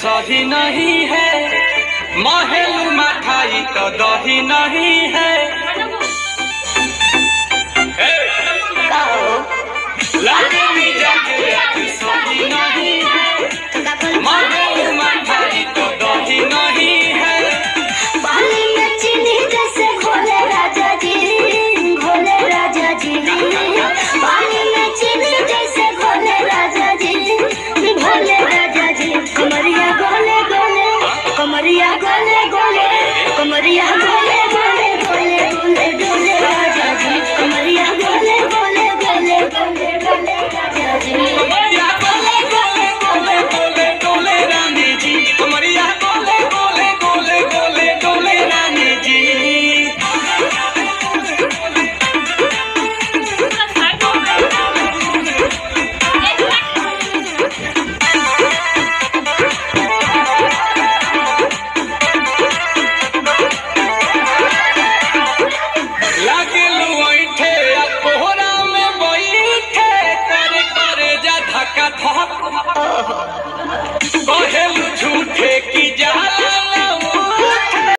सही नहीं है, महल मठाई तो दही नहीं है। लागे मिजाज सही नहीं है, महल मठाई तो दही नहीं है। बाली में चीनी जैसे घोले राजा जी, घोले राजा जी। बाली में चीनी जैसे घोले राजा जी, घोले राजा जी। कमरिया गोले गोले, कमरिया गोले गोले, कमरिया